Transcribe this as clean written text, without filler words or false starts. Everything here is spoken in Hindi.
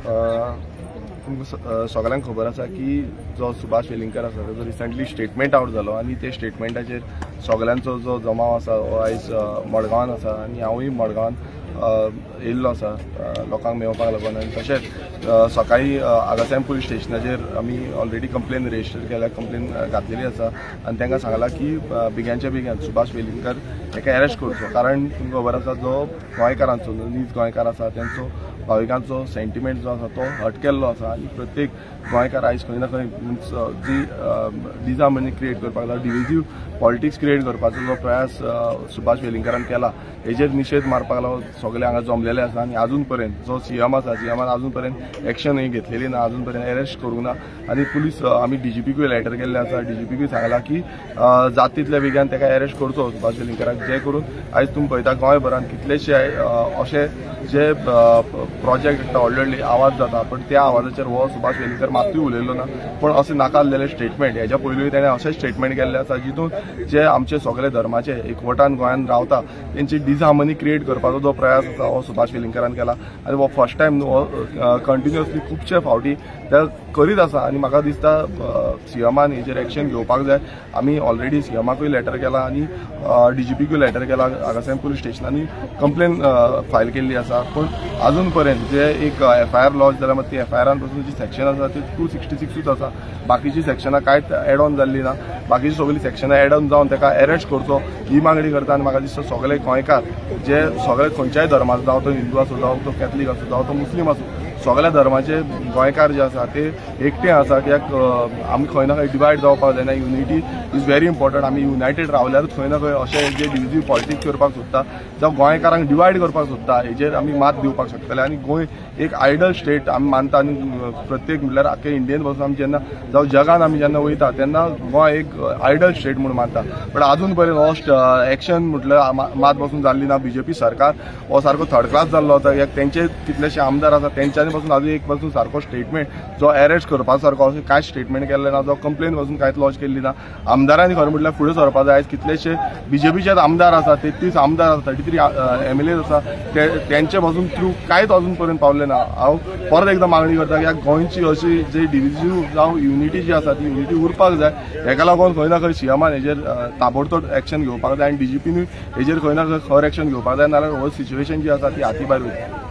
तुमकां सगळ्यांक खबर आसा की जो सुभाष वेलिंगकर आसा ताजो रिसंटली स्टेटमेंट आउट जालो आनी ते स्टेटमेंटाचेर सगळ्यांचो जो जमाव आसा हो आयज मडगांवान आसा आनी हांवूय मडगांवान येयल्लो आसा लोकांक मेळोवपाक लागून आनी तशेंच सकाळी आगासाम पुलीस स्टेशनाचेर आमी ऑलरेडी कंप्लेन रेजिस्टर केल्या कंप्लेन घातलेली आसा आनी तांकां सांगलां की बेग्यानच्या बेगीन सुभाष वेलिंगकर ताका अरेस्ट करचो कारण तुमकां खबर आसा जो गोंयकारांचो नीज गोंयकार आसा तांचो भाविकांचो सेंटिमेंट जो आसा तो हट केल्लो आसा आनी प्रत्येक गोंयकार आयज खंय ना खंय जी डिजामनी क्रिएट करपाक लागला डिविजीव पॉलिटिक्स क्रिएट करपाचो जो प्रयास सुभाष वेलिंगरान केला हेजेर निशेध मारपाक लागून सगळे हांगा जमलेले आसा आनी अजून पर्यंत जो सीएम आसा सीएमान अजून पर्यंत एक्शन घेतलेली ना अजून पर्यंत अरेस्ट करूंक ना आनी पुलीस आमी डीजीपीकूय लेटर केल्ले आसा डीजीपीकूय सांगलां की जाता तितल्या बेगीन ताका अरेस्ट करचो सुभाष वेलिंगराक जे करून आयज तुमी पळयता गोंयभरान कितलेशे अशे जे प्रोजेक्ट व्हडले व्हडले आवाज जाता पण त्या आवाजाचेर हो सुभाष वेलिंगकर मात्तूय उलयल्लो ना पण अशें नाका आसलेले स्टेटमेंट हेच्या पयलूय ताणें अशें स्टेटमेंट केल्लें आसा जितून जे आमचे सगळे धर्माचे एकवटान गोंयान रावता तेंची डिसहार्मनी क्रिएट करपाचो जो प्रयास आसा हो सुभाष वेलिंगरान केला आनी हो फर्स्ट टायम हो कंटिन्युअसली खुबशे फावटी ते करीत आसा आनी म्हाका दिसता सीएमान हेजेर एक्शन घेवपाक जाय आमी ऑलरेडी सीएमाकूय लेटर केला आनी डीजीपीकूय लेटर केला आगासाम पुलीस स्टेशनांनी कंप्लेन फायल केल्ली आसा पण अजून पर्यंत जे एक एफआयआर लॉन्च जाल्या मात ती एफआयआरान पासून जी सेक्शन आसा ती 266 आसा बाकीची सेक्शनां कांयच एड ऑन जाल्ली ना बाकीची सगळी सेक्शनां एड ऑन जावन ताका अरेस्ट करचो ही मागणी करता आनी म्हाका दिसता सगळे गोंयकार जे सगळे खंयच्याय धर्माचो जावं तो हिंदू आसूं जावं तो कॅथलीक आसूं जावं तो मुस्लीम आसूं सगळ्या धर्माचे गोंयकार जे आसा ते एकटे आसा कित्याक आमी खंय ना खंय डिवायड जावपाक जायना युनिटी इज व्हेरी इम्पॉर्टंट आमी युनायटेड रावल्यारूच खंय ना खंय अशें जे डिविजीव पॉलिटिक्स करपाक सोदता जावं गोंयकारांक डिवायड करपाक सोदता हेजेर आमी मात दिवपाक शकतले आनी गोंय एक आयडल स्टेट आमी मानता आनी प्रत्येक म्हणल्यार आख्या इंडियेन पासून आमी जेन्ना जावं जगान आमी जेन्ना वयता तेन्ना गोंय एक आयडल स्टेट म्हणून मानता पण अजून पर्यंत हो एक्शन म्हटल्यार मात पासून जाल्ली ना बीजेपी सरकार हो सारको थर्ड क्लास जाल्लो होता कित्याक तेंचे कितलेशे आमदार आसा तेंच्यांनी पासून अजून एक पासून सारको स्टेटमेंट जो अरेस्ट करपा सारको अशें कांय स्टेटमेंट केल्ले ना जो कंप्लेन पासून कांयच लॉन्च केल्ली ना आमदारांनी खरें म्हटल्यार फुडें सरपा जाय आयज कितलेशे बीजेपीचे आमदार आसा 33 आमदार आसा 33 एमएलए आसा तेंचे पासून थ्रू कांयच अजून पर्यंत पावले ना हांव परत एकदां मागणी करता की गोंयची अशी जी डिविजीव जावं युनिटी जी आसा ती युनिटी उरपाक जाय हेका लागून खंय ना खंय सीएमान हेजेर ताबडतोब एक्शन घेवपाक जाय आनी डीजीपीनूय हेजेर खंय ना खंय खर एक्शन घेवपाक जाय नाल्यार हो सिच्युएशन जी आसा ती हाती भायर वयता